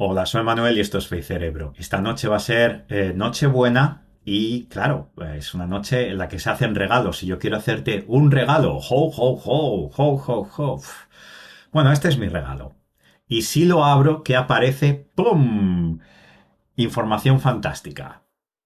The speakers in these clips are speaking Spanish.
Hola, soy Manuel y esto es Fe y Cerebro. Esta noche va a ser Nochebuena y, claro, es una noche en la que se hacen regalos y yo quiero hacerte un regalo. ¡Ho, ho, ho! ¡Ho, ho, ho! Bueno, este es mi regalo. Y si lo abro, ¿qué aparece? ¡Pum! Información fantástica.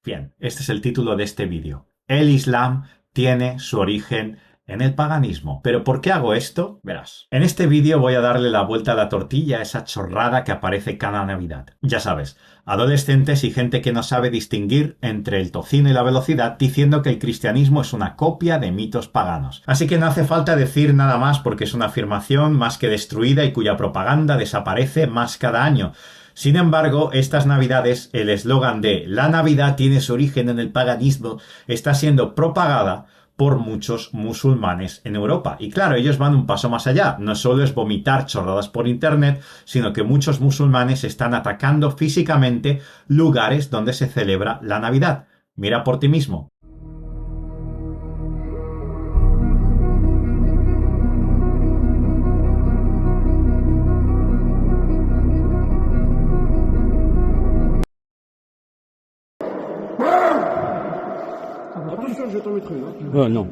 Bien, este es el título de este vídeo. El Islam tiene su origen en el paganismo. ¿Pero por qué hago esto? Verás. En este vídeo voy a darle la vuelta a la tortilla a esa chorrada que aparece cada Navidad. Ya sabes, adolescentes y gente que no sabe distinguir entre el tocino y la velocidad diciendo que el cristianismo es una copia de mitos paganos. Así que no hace falta decir nada más porque es una afirmación más que destruida y cuya propaganda desaparece más cada año. Sin embargo, estas Navidades, el eslogan de "La Navidad tiene su origen en el paganismo" está siendo propagada por muchos musulmanes en Europa. Y claro, ellos van un paso más allá. No solo es vomitar chorradas por internet, sino que muchos musulmanes están atacando físicamente lugares donde se celebra la Navidad. Mira por ti mismo. Attention, je vais t'en mettre une. Hein. Non.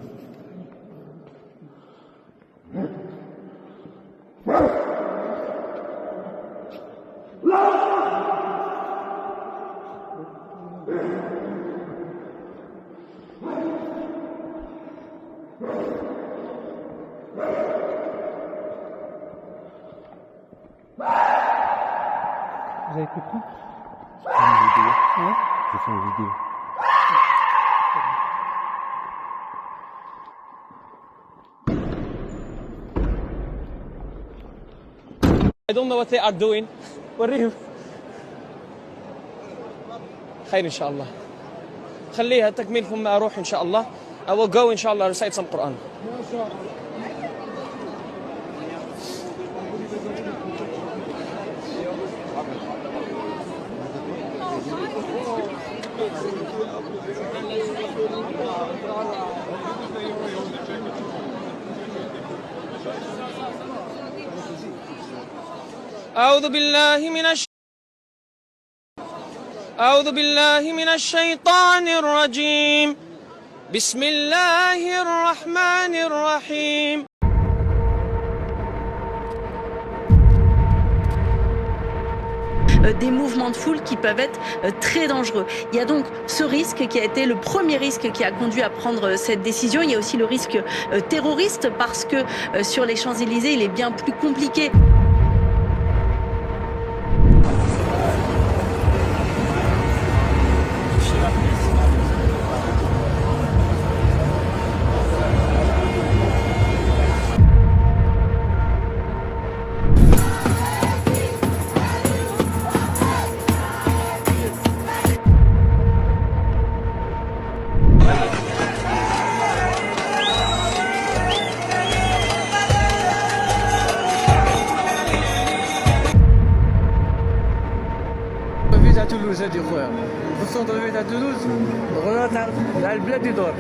Vous avez compris? J'ai fait une vidéo. Ouais. J'ai fait une vidéo. I don't know what they are doing. وريهم. خير إن شاء الله. خليها تكميل ثم أروح إن شاء الله. I will go إن شاء الله recite some Quran. أعوذ بالله من الشيطان الرجيم. بسم الله الرحمن الرحيم. Des mouvements de foule qui peuvent être très dangereux. Il y a donc ce risque qui a été le premier risque qui a conduit à prendre cette décision. Il y a aussi le risque terroriste parce que sur les Champs-Élysées, il est bien plus compliqué. à Toulouse هذه خويا السونتر فيت à Toulouse غدا تعرف على البلاد يدور.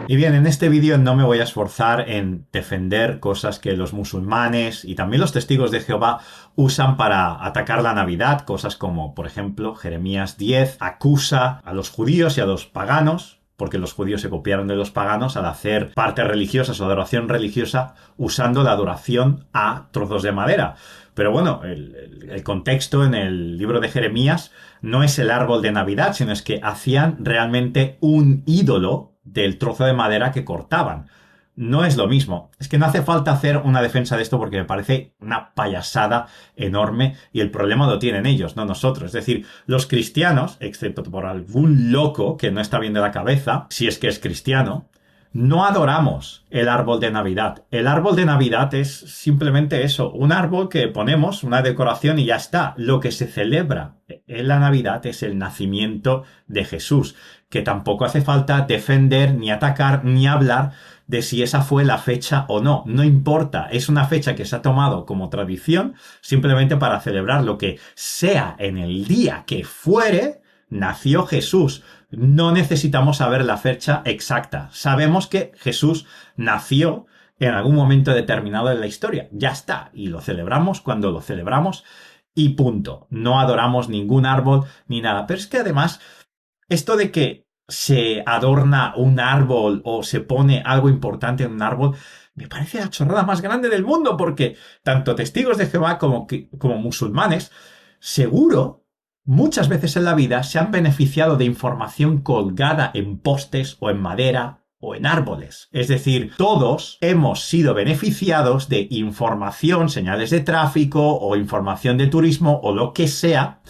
Y bien, en este vídeo no me voy a esforzar en defender cosas que los musulmanes y también los testigos de Jehová usan para atacar la Navidad, cosas como, por ejemplo, Jeremías 10 acusa a los judíos y a los paganos, porque los judíos se copiaron de los paganos al hacer partes religiosas o adoración religiosa usando la adoración a trozos de madera. Pero bueno, el contexto en el libro de Jeremías no es el árbol de Navidad, sino es que hacían realmente un ídolo del trozo de madera que cortaban. No es lo mismo. Es que no hace falta hacer una defensa de esto porque me parece una payasada enorme y el problema lo tienen ellos, no nosotros. Es decir, los cristianos, excepto por algún loco que no está bien de la cabeza, si es que es cristiano, no adoramos el árbol de Navidad. El árbol de Navidad es simplemente eso, un árbol que ponemos, una decoración y ya está. Lo que se celebra en la Navidad es el nacimiento de Jesús, que tampoco hace falta defender, ni atacar, ni hablar de si esa fue la fecha o no. No importa, es una fecha que se ha tomado como tradición simplemente para celebrar lo que sea en el día que fuere. nació Jesús. No necesitamos saber la fecha exacta. Sabemos que Jesús nació en algún momento determinado de la historia. Ya está. Y lo celebramos cuando lo celebramos y punto. No adoramos ningún árbol ni nada. Pero es que además, esto de que se adorna un árbol o se pone algo importante en un árbol, me parece la chorrada más grande del mundo, porque tanto testigos de Jehová como musulmanes, seguro, muchas veces en la vida se han beneficiado de información colgada en postes o en madera o en árboles. Es decir, todos hemos sido beneficiados de información, señales de tráfico o información de turismo o lo que sea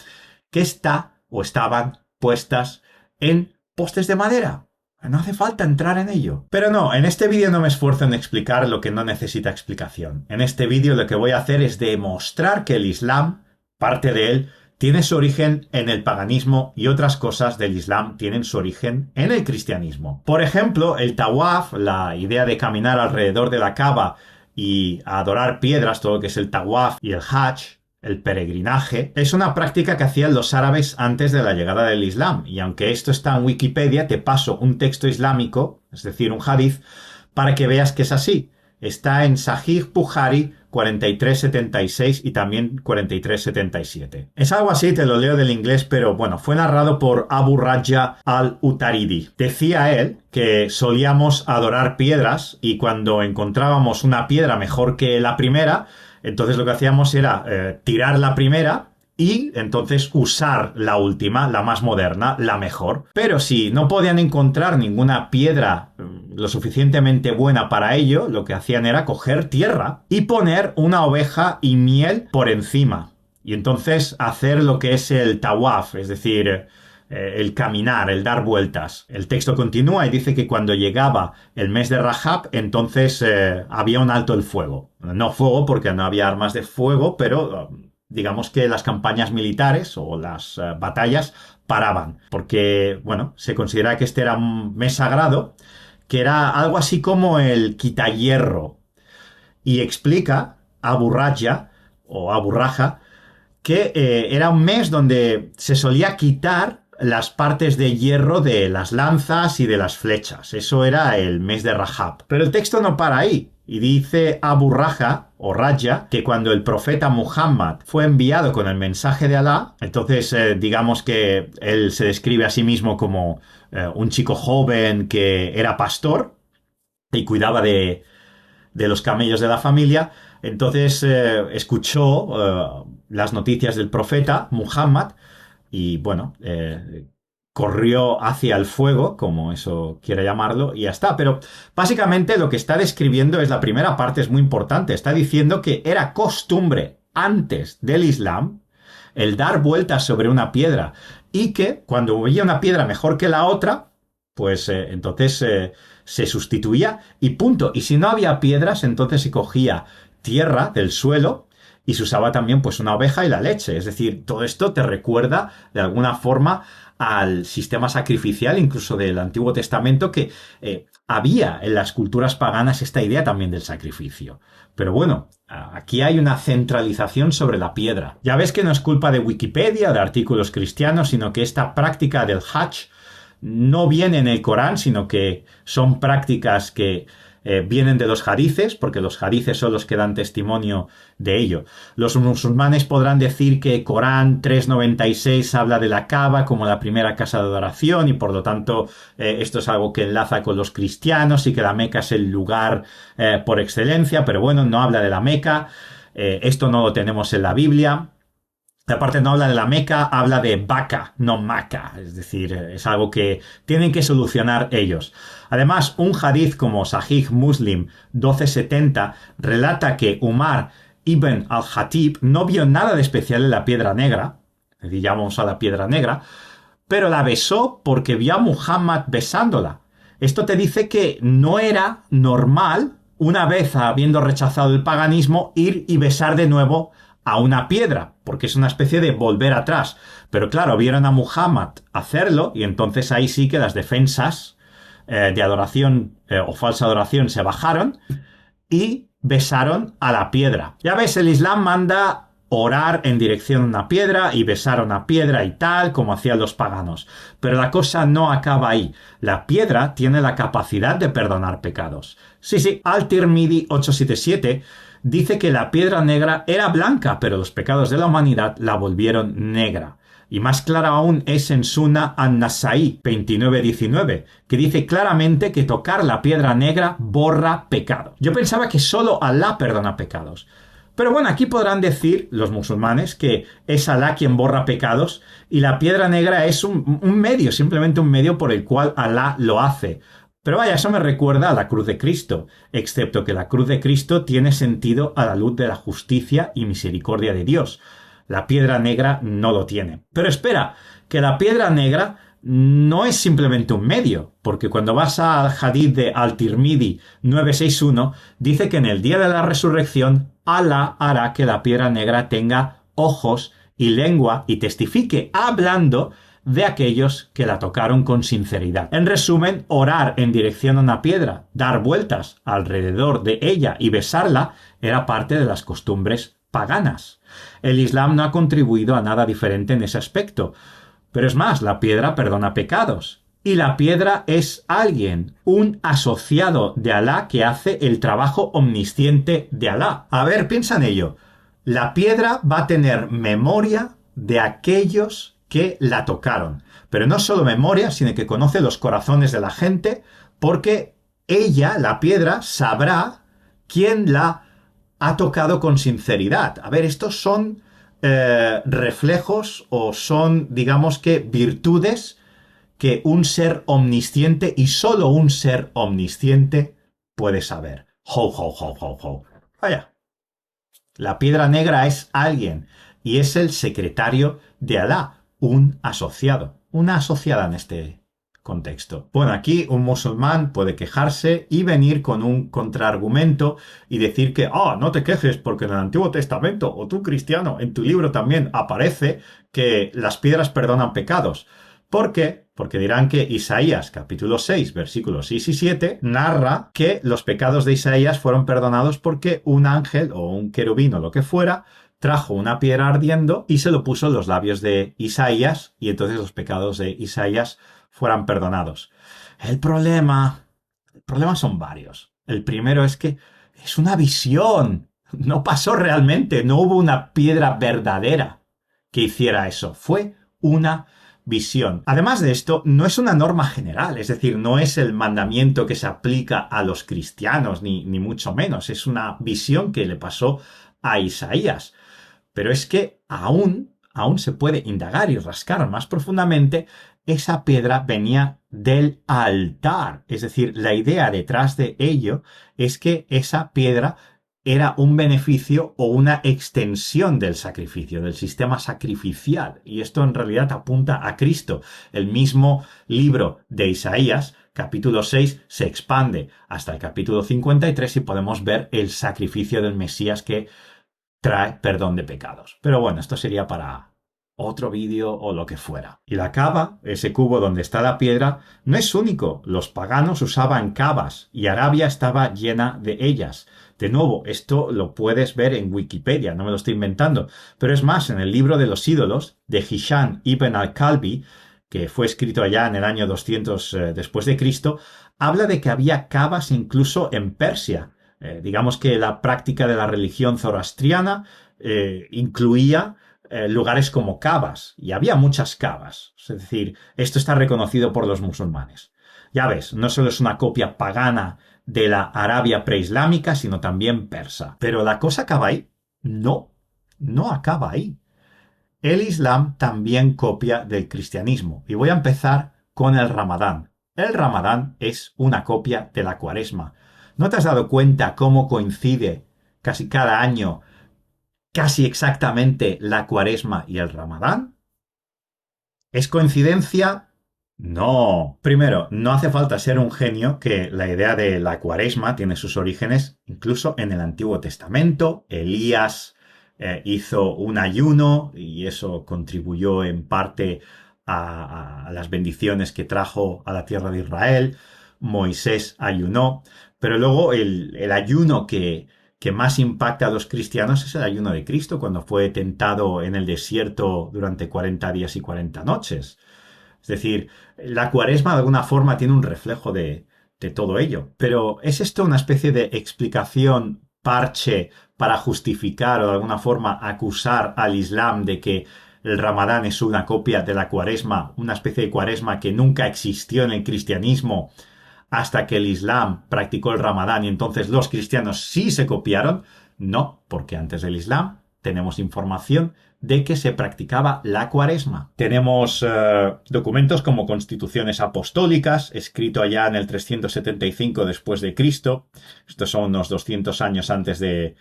que está o estaban puestas en postes de madera. No hace falta entrar en ello. Pero no, en este vídeo no me esfuerzo en explicar lo que no necesita explicación. En este vídeo lo que voy a hacer es demostrar que el Islam, parte de él, tiene su origen en el paganismo y otras cosas del Islam tienen su origen en el cristianismo. Por ejemplo, el tawaf, la idea de caminar alrededor de la Kaaba y adorar piedras, todo lo que es el tawaf y el hajj, el peregrinaje, es una práctica que hacían los árabes antes de la llegada del Islam. Y aunque esto está en Wikipedia, te paso un texto islámico, es decir, un hadith, para que veas que es así. Está en Sahih Bukhari 4376 y también 4377. Es algo así, te lo leo del inglés, pero bueno, fue narrado por Abu Raja al-Utaridi. Decía él que solíamos adorar piedras y cuando encontrábamos una piedra mejor que la primera, entonces lo que hacíamos era tirar la primera y entonces usar la última, la más moderna, la mejor. Pero si no podían encontrar ninguna piedra lo suficientemente buena para ello, lo que hacían era coger tierra y poner una oveja y miel por encima. Y entonces hacer lo que es el tawaf, es decir, el caminar, el dar vueltas. El texto continúa y dice que cuando llegaba el mes de Rajab, entonces había un alto el fuego. No fuego porque no había armas de fuego, pero digamos que las campañas militares o las batallas paraban. Porque, bueno, se considera que este era un mes sagrado, que era algo así como el quitahierro. Y explica Abu Raja o Abu Raja que era un mes donde se solía quitar las partes de hierro de las lanzas y de las flechas. Eso era el mes de Rajab. Pero el texto no para ahí. Y dice Abu Raja o Raja que cuando el profeta Muhammad fue enviado con el mensaje de Alá, entonces digamos que él se describe a sí mismo como un chico joven que era pastor y cuidaba de los camellos de la familia. Entonces escuchó las noticias del profeta Muhammad y bueno, corrió hacia el fuego, como eso quiere llamarlo, y ya está. Pero básicamente lo que está describiendo es la primera parte, es muy importante. Está diciendo que era costumbre antes del Islam el dar vueltas sobre una piedra y que cuando veía una piedra mejor que la otra, pues entonces se sustituía y punto. Y si no había piedras, entonces se cogía tierra del suelo y se usaba también pues una oveja y la leche. Es decir, todo esto te recuerda de alguna forma al sistema sacrificial incluso del Antiguo Testamento, que había en las culturas paganas esta idea también del sacrificio. Pero bueno, aquí hay una centralización sobre la piedra. Ya ves que no es culpa de Wikipedia, de artículos cristianos, sino que esta práctica del hajj no viene en el Corán, sino que son prácticas que vienen de los hadices, porque los hadices son los que dan testimonio de ello. Los musulmanes podrán decir que Corán 396 habla de la Kaaba como la primera casa de adoración y por lo tanto esto es algo que enlaza con los cristianos y que la Meca es el lugar por excelencia, pero bueno, no habla de la Meca, esto no lo tenemos en la Biblia. Aparte no habla de la Meca, habla de Baca, no Maca. Es decir, es algo que tienen que solucionar ellos. Además, un hadith como Sahih Muslim 1270 relata que Umar ibn al-Khatib no vio nada de especial en la piedra negra, es decir, ya vamos a la piedra negra, pero la besó porque vio a Muhammad besándola. Esto te dice que no era normal, una vez habiendo rechazado el paganismo, ir y besar de nuevo a una piedra, porque es una especie de volver atrás. Pero claro, vieron a Muhammad hacerlo y entonces ahí sí que las defensas de adoración o falsa adoración se bajaron y besaron a la piedra. Ya ves, el Islam manda orar en dirección a una piedra y besar a una piedra y tal, como hacían los paganos. Pero la cosa no acaba ahí. La piedra tiene la capacidad de perdonar pecados. Sí, Al-Tirmidhi 877 dice que la piedra negra era blanca, pero los pecados de la humanidad la volvieron negra. Y más clara aún es en Sunnah an-Nasa'i 29:19, que dice claramente que tocar la piedra negra borra pecado. Yo pensaba que solo Alá perdona pecados. Pero bueno, aquí podrán decir los musulmanes que es Alá quien borra pecados y la piedra negra es un medio, simplemente un medio por el cual Alá lo hace. Pero vaya, eso me recuerda a la cruz de Cristo, excepto que la cruz de Cristo tiene sentido a la luz de la justicia y misericordia de Dios. La piedra negra no lo tiene. Pero espera, que la piedra negra no es simplemente un medio, porque cuando vas al hadith de Al-Tirmidhi 961, dice que en el día de la resurrección, Alá hará que la piedra negra tenga ojos y lengua y testifique hablando de aquellos que la tocaron con sinceridad. En resumen, orar en dirección a una piedra, dar vueltas alrededor de ella y besarla era parte de las costumbres paganas. El Islam no ha contribuido a nada diferente en ese aspecto. Pero es más, la piedra perdona pecados. Y la piedra es alguien, un asociado de Alá que hace el trabajo omnisciente de Alá. A ver, piensa en ello. La piedra va a tener memoria de aquellos que la tocaron. Pero no solo memoria, sino que conoce los corazones de la gente, porque ella, la piedra, sabrá quién la ha tocado con sinceridad. A ver, estos son reflejos o son, digamos que, virtudes que un ser omnisciente y solo un ser omnisciente puede saber. Vaya. La piedra negra es alguien y es el secretario de Alá, un asociado, una asociada en este contexto. Bueno, aquí un musulmán puede quejarse y venir con un contraargumento y decir que, no te quejes porque en el Antiguo Testamento, o tú cristiano, en tu libro también aparece que las piedras perdonan pecados. ¿Por qué? Porque dirán que Isaías, capítulo 6, versículos 6 y 7, narra que los pecados de Isaías fueron perdonados porque un ángel o un querubín o lo que fuera trajo una piedra ardiendo y se lo puso en los labios de Isaías y entonces los pecados de Isaías fueran perdonados. El problema son varios. El primero es que es una visión. No pasó realmente. No hubo una piedra verdadera que hiciera eso. Fue una visión. Además de esto, no es una norma general. Es decir, no es el mandamiento que se aplica a los cristianos, ni mucho menos. Es una visión que le pasó a Isaías. Pero es que aún se puede indagar y rascar más profundamente. Esa piedra venía del altar. Es decir, la idea detrás de ello es que esa piedra era un beneficio o una extensión del sacrificio, del sistema sacrificial. Y esto en realidad apunta a Cristo. El mismo libro de Isaías, capítulo 6, se expande hasta el capítulo 53 y podemos ver el sacrificio del Mesías que trae perdón de pecados. Pero bueno, esto sería para otro vídeo o lo que fuera. Y la cava, ese cubo donde está la piedra, no es único. Los paganos usaban cavas y Arabia estaba llena de ellas. De nuevo, esto lo puedes ver en Wikipedia, no me lo estoy inventando. Pero es más, en el libro de los ídolos de Hisham ibn al-Kalbi, que fue escrito allá en el año 200 después de Cristo, habla de que había cavas incluso en Persia. Digamos que la práctica de la religión zoroastriana incluía lugares como cavas, y había muchas cavas. Es decir, esto está reconocido por los musulmanes. Ya ves, no solo es una copia pagana de la Arabia preislámica, sino también persa. ¿Pero la cosa acaba ahí? No acaba ahí. El Islam también copia del cristianismo, y voy a empezar con el Ramadán. El Ramadán es una copia de la Cuaresma. ¿No te has dado cuenta cómo coincide casi cada año casi exactamente la Cuaresma y el Ramadán? ¿Es coincidencia? No. Primero, no hace falta ser un genio, que la idea de la Cuaresma tiene sus orígenes incluso en el Antiguo Testamento. Elías hizo un ayuno y eso contribuyó en parte a las bendiciones que trajo a la tierra de Israel. Moisés ayunó, pero luego el ayuno que que más impacta a los cristianos es el ayuno de Cristo cuando fue tentado en el desierto durante 40 días y 40 noches. Es decir, la cuaresma de alguna forma tiene un reflejo de todo ello. Pero ¿es esto una especie de explicación parche para justificar o de alguna forma acusar al Islam de que el Ramadán es una copia de la cuaresma, una especie de cuaresma que nunca existió en el cristianismo hasta que el Islam practicó el Ramadán y entonces los cristianos sí se copiaron? No, porque antes del Islam tenemos información de que se practicaba la cuaresma. Tenemos documentos como constituciones apostólicas, escrito allá en el 375 después de Cristo. Estos son unos 200 años antes de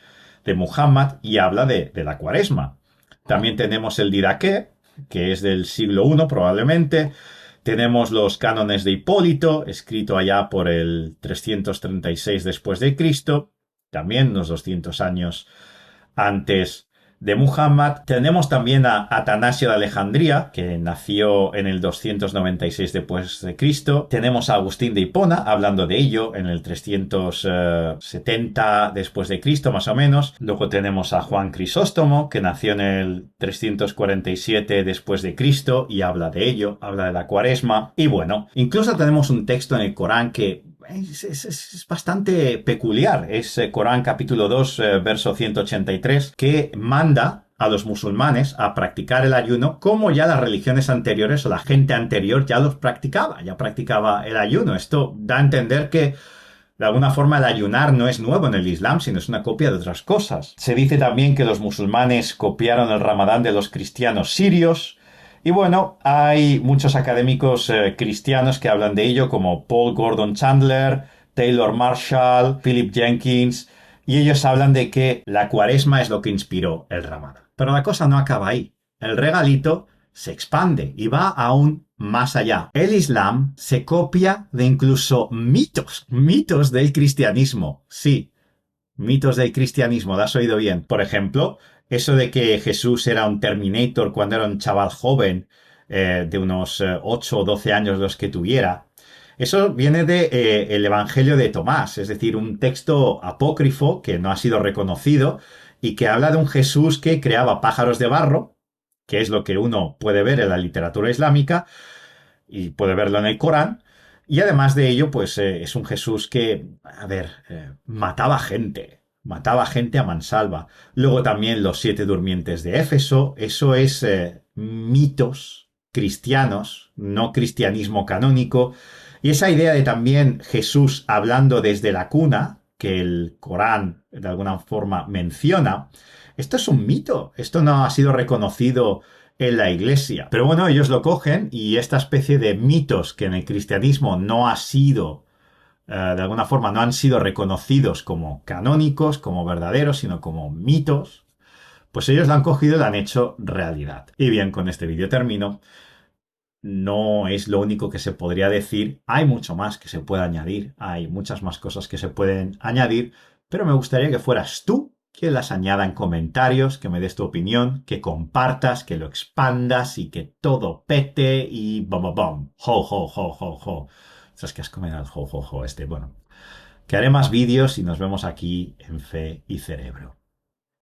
Muhammad y habla de la cuaresma. También tenemos el Didaqué, que es del siglo I probablemente. Tenemos los cánones de Hipólito, escrito allá por el 336 después de Cristo, también unos 200 años antes de Muhammad. Tenemos también a Atanasio de Alejandría, que nació en el 296 después de Cristo. Tenemos a Agustín de Hipona, hablando de ello, en el 370 después de Cristo, más o menos. Luego tenemos a Juan Crisóstomo, que nació en el 347 después de Cristo y habla de ello, habla de la cuaresma. Y bueno, incluso tenemos un texto en el Corán que es bastante peculiar. Es Corán capítulo 2, verso 183, que manda a los musulmanes a practicar el ayuno como ya las religiones anteriores o la gente anterior ya practicaba el ayuno. Esto da a entender que de alguna forma el ayunar no es nuevo en el Islam, sino es una copia de otras cosas. Se dice también que los musulmanes copiaron el Ramadán de los cristianos sirios. Y bueno, hay muchos académicos cristianos que hablan de ello, como Paul Gordon Chandler, Taylor Marshall, Philip Jenkins, y ellos hablan de que la cuaresma es lo que inspiró el Ramadán. Pero la cosa no acaba ahí. El regalito se expande y va aún más allá. El Islam se copia de incluso mitos del cristianismo. Sí, mitos del cristianismo, lo has oído bien. Por ejemplo, eso de que Jesús era un Terminator cuando era un chaval joven, de unos 8 o 12 años los que tuviera, eso viene de el Evangelio de Tomás, es decir, un texto apócrifo que no ha sido reconocido y que habla de un Jesús que creaba pájaros de barro, que es lo que uno puede ver en la literatura islámica y puede verlo en el Corán. Y además de ello, pues es un Jesús que, mataba gente a mansalva. Luego también los 7 durmientes de Éfeso. Eso es mitos cristianos, no cristianismo canónico. Y esa idea de también Jesús hablando desde la cuna, que el Corán de alguna forma menciona, esto es un mito. Esto no ha sido reconocido en la Iglesia. Pero bueno, ellos lo cogen y esta especie de mitos que en el cristianismo no ha sido de alguna forma no han sido reconocidos como canónicos, como verdaderos, sino como mitos, pues ellos lo han cogido y lo han hecho realidad. Y bien, con este vídeo termino. No es lo único que se podría decir, hay mucho más que se puede añadir, hay muchas más cosas que se pueden añadir, pero me gustaría que fueras tú quien las añada en comentarios, que me des tu opinión, que compartas, que lo expandas y que todo pete y bom bom bom. Ho ho ho ho ho. Esas que has comido el jo, jo, jo, Bueno, que haré más vídeos y nos vemos aquí en Fe y Cerebro.